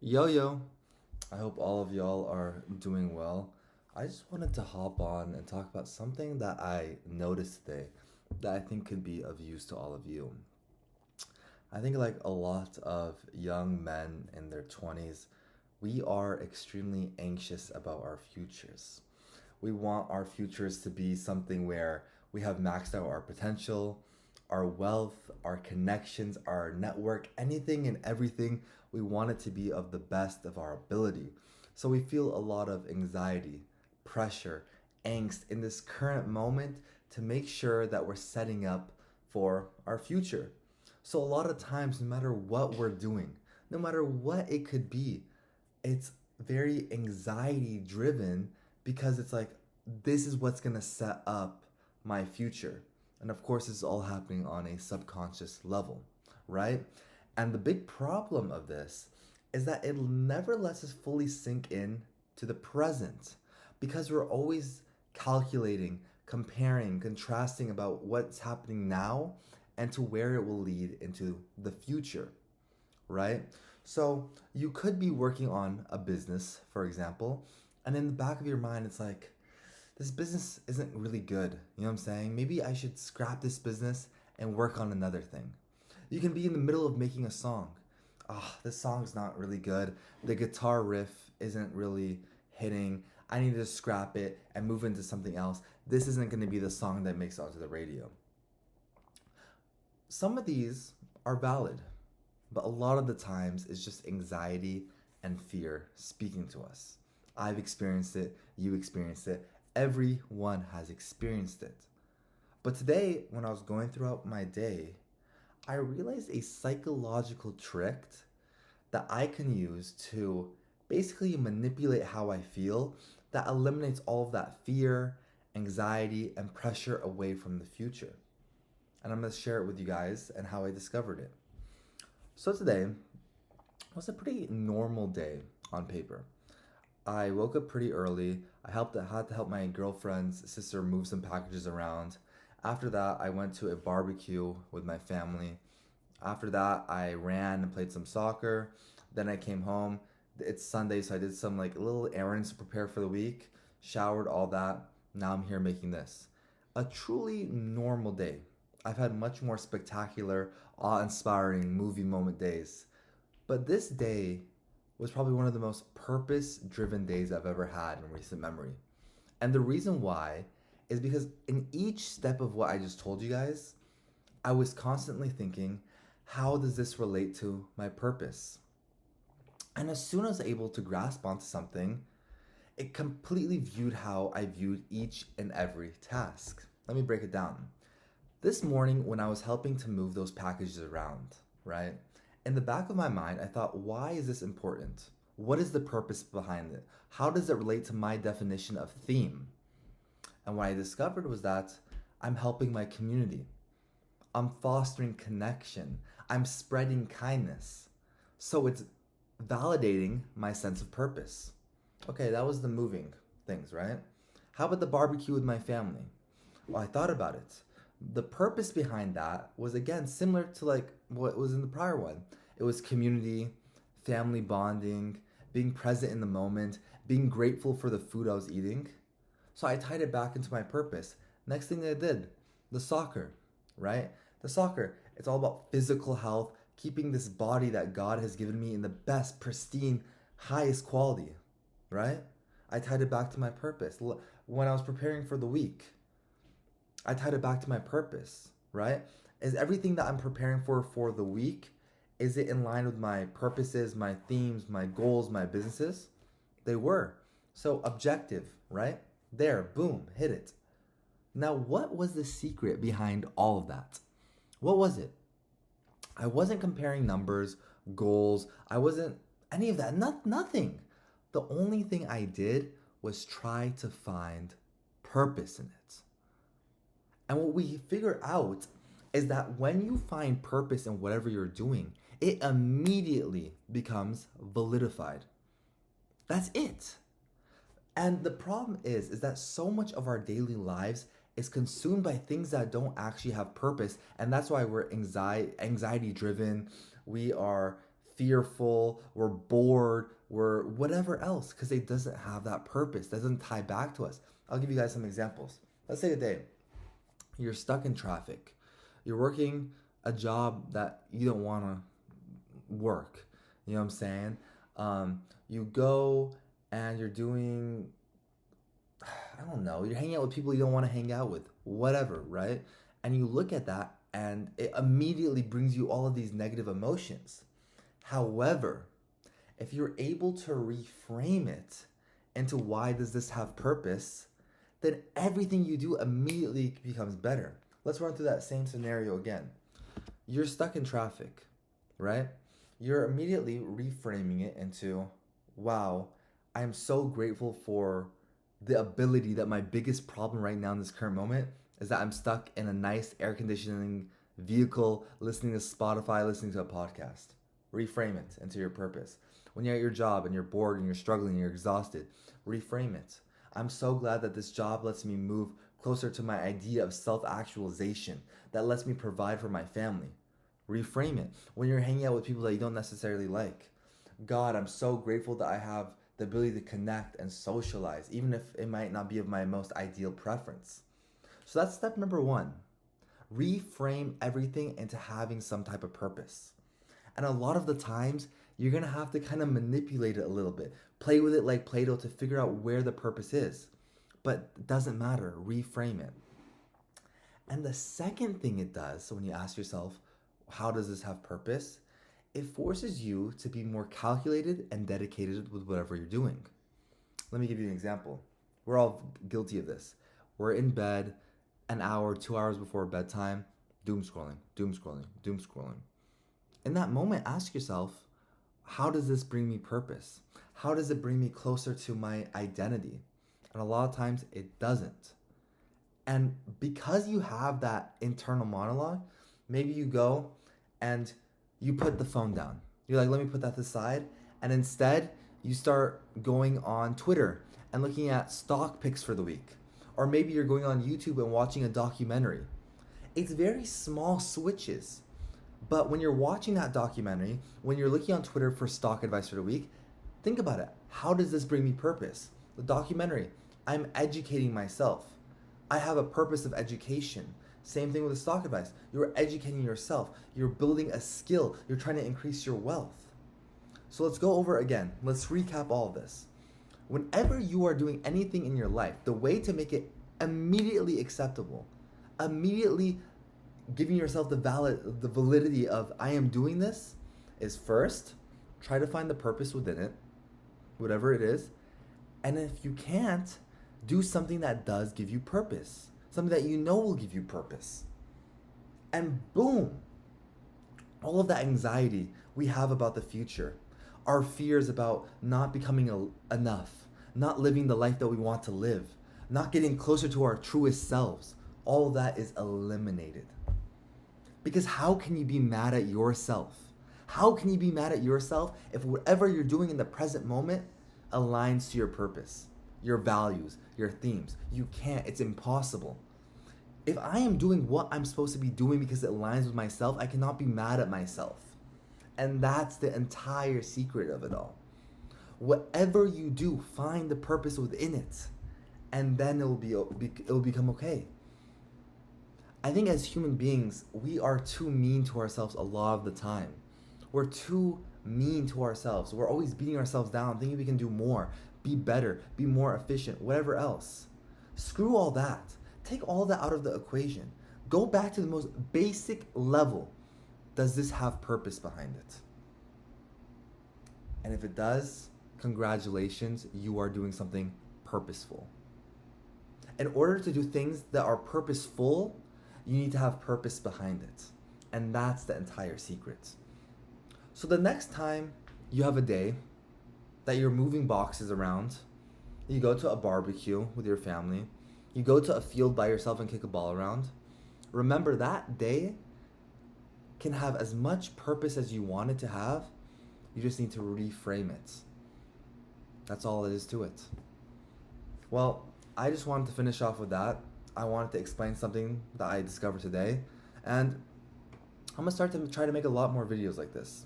Yo, yo. I hope all of y'all are doing well. I just wanted to hop on and talk about something that I noticed today that I think could be of use to all of you. I think, like a lot of young men in their 20s, we are extremely anxious about our futures. We want our futures to be something where we have maxed out our potential, our wealth, our connections, our network, anything and everything. We want it to be of the best of our ability. So we feel a lot of anxiety, pressure, angst in this current moment to make sure that we're setting up for our future. So a lot of times, no matter what we're doing, no matter what it could be, it's very anxiety driven because it's like this is what's going to set up my future. And of course, it's all happening on a subconscious level, right? And the big problem of this is that it never lets us fully sink in to the present because we're always calculating, comparing, contrasting about what's happening now and to where it will lead into the future, right? So you could be working on a business, for example, and in the back of your mind, it's like, this business isn't really good. You know what I'm saying? Maybe I should scrap this business and work on another thing. You can be in the middle of making a song. This song's not really good. The guitar riff isn't really hitting. I need to scrap it and move into something else. This isn't going to be the song that makes it onto the radio. Some of these are valid, but a lot of the times it's just anxiety and fear speaking to us. I've experienced it, you experienced it, everyone has experienced it. But today, when I was going throughout my day, I realized a psychological trick that I can use to basically manipulate how I feel that eliminates all of that fear, anxiety, and pressure away from the future. And I'm going to share it with you guys and how I discovered it. So today was a pretty normal day on paper. I woke up pretty early. Had to help my girlfriend's sister move some packages around. After that, I went to a barbecue with my family. After that, I ran and played some soccer. Then I came home. It's Sunday, so I did some like little errands to prepare for the week. Showered, all that. Now I'm here making this. A truly normal day. I've had much more spectacular, awe-inspiring movie moment days. But this day was probably one of the most purpose driven days I've ever had in recent memory. And the reason why is because in each step of what I just told you guys, I was constantly thinking, how does this relate to my purpose? And as soon as I was able to grasp onto something, it completely viewed how I viewed each and every task. Let me break it down. This morning, when I was helping to move those packages around, right? In the back of my mind, I thought, why is this important? What is the purpose behind it? How does it relate to my definition of theme? And what I discovered was that I'm helping my community. I'm fostering connection. I'm spreading kindness. So it's validating my sense of purpose. Okay, that was the moving things, right? How about the barbecue with my family? Well, I thought about it. The purpose behind that was again similar to like what was in the prior one. It was community, family bonding, being present in the moment, being grateful for the food I was eating. So I tied it back into my purpose. Next thing I did, the soccer, right? The soccer, it's all about physical health, keeping this body that God has given me in the best, pristine, highest quality, right? I tied it back to my purpose. When I was preparing for the week, I tied it back to my purpose, right? Is everything that I'm preparing for the week, is it in line with my purposes, my themes, my goals, my businesses? They were. So objective, right? There, boom, hit it. Now, what was the secret behind all of that? What was it? I wasn't comparing numbers, goals. I wasn't any of that. Nothing. The only thing I did was try to find purpose in it. And what we figure out is that when you find purpose in whatever you're doing, it immediately becomes validified. That's it. And the problem is that so much of our daily lives is consumed by things that don't actually have purpose, and that's why we're anxiety driven. We are fearful, we're bored, we're whatever else, because it doesn't have that purpose, doesn't tie back to us. I'll give you guys some examples. Let's say today you're stuck in traffic, you're working a job that you don't want to work. You know what I'm saying? You go and you're doing, I don't know, you're hanging out with people you don't want to hang out with, whatever, right? And you look at that and it immediately brings you all of these negative emotions. However, if you're able to reframe it into why does this have purpose, then everything you do immediately becomes better. Let's run through that same scenario again. You're stuck in traffic, right? You're immediately reframing it into, wow, I am so grateful for the ability that my biggest problem right now in this current moment is that I'm stuck in a nice air conditioning vehicle, listening to Spotify, listening to a podcast. Reframe it into your purpose. When you're at your job and you're bored and you're struggling and you're exhausted, reframe it. I'm so glad that this job lets me move closer to my idea of self-actualization, that lets me provide for my family. Reframe it. When you're hanging out with people that you don't necessarily like, God, I'm so grateful that I have the ability to connect and socialize, even if it might not be of my most ideal preference. So that's step number one. Reframe everything into having some type of purpose. And a lot of the times, you're going to have to kind of manipulate it a little bit. Play with it like Play-Doh to figure out where the purpose is. But it doesn't matter. Reframe it. And the second thing it does, when you ask yourself, how does this have purpose? It forces you to be more calculated and dedicated with whatever you're doing. Let me give you an example. We're all guilty of this. We're in bed an hour, 2 hours before bedtime, doom scrolling, doom scrolling, doom scrolling. In that moment, ask yourself, how does this bring me purpose? How does it bring me closer to my identity? And a lot of times it doesn't. And because you have that internal monologue, maybe you go and you put the phone down. You're like, let me put that aside. And instead, you start going on Twitter and looking at stock picks for the week. Or maybe you're going on YouTube and watching a documentary. It's very small switches. But when you're watching that documentary, when you're looking on Twitter for stock advice for the week, think about it. How does this bring me purpose? The documentary, I'm educating myself. I have a purpose of education. Same thing with the stock advice. You're educating yourself. You're building a skill. You're trying to increase your wealth. So let's go over again. Let's recap all of this. Whenever you are doing anything in your life, the way to make it immediately acceptable, immediately giving yourself the validity of I am doing this, is first, try to find the purpose within it, whatever it is. And if you can't, do something that does give you purpose. Something that you know will give you purpose. And boom, all of that anxiety we have about the future, our fears about not becoming enough, not living the life that we want to live, not getting closer to our truest selves, all of that is eliminated. Because how can you be mad at yourself? How can you be mad at yourself if whatever you're doing in the present moment aligns to your purpose, your values, your themes? You can't. It's impossible. If I am doing what I'm supposed to be doing because it aligns with myself, I cannot be mad at myself. And that's the entire secret of it all. Whatever you do, find the purpose within it, and then it'll become okay. I think as human beings, we are too mean to ourselves a lot of the time. We're too mean to ourselves. We're always beating ourselves down, thinking we can do more, be better, be more efficient, whatever else. Screw all that. Take all that out of the equation. Go back to the most basic level. Does this have purpose behind it? And if it does, congratulations, you are doing something purposeful. In order to do things that are purposeful, you need to have purpose behind it. And that's the entire secret. So the next time you have a day that you're moving boxes around, you go to a barbecue with your family, you go to a field by yourself and kick a ball around, remember that day can have as much purpose as you want it to have. You just need to reframe it. That's all it is to it. Well, I just wanted to finish off with that. I wanted to explain something that I discovered today. And I'm going to start to try to make a lot more videos like this.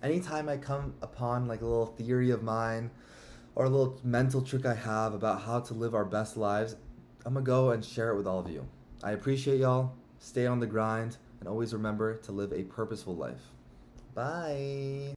Anytime I come upon like a little theory of mine or a little mental trick I have about how to live our best lives, I'm gonna go and share it with all of you. I appreciate y'all. Stay on the grind and always remember to live a purposeful life. Bye.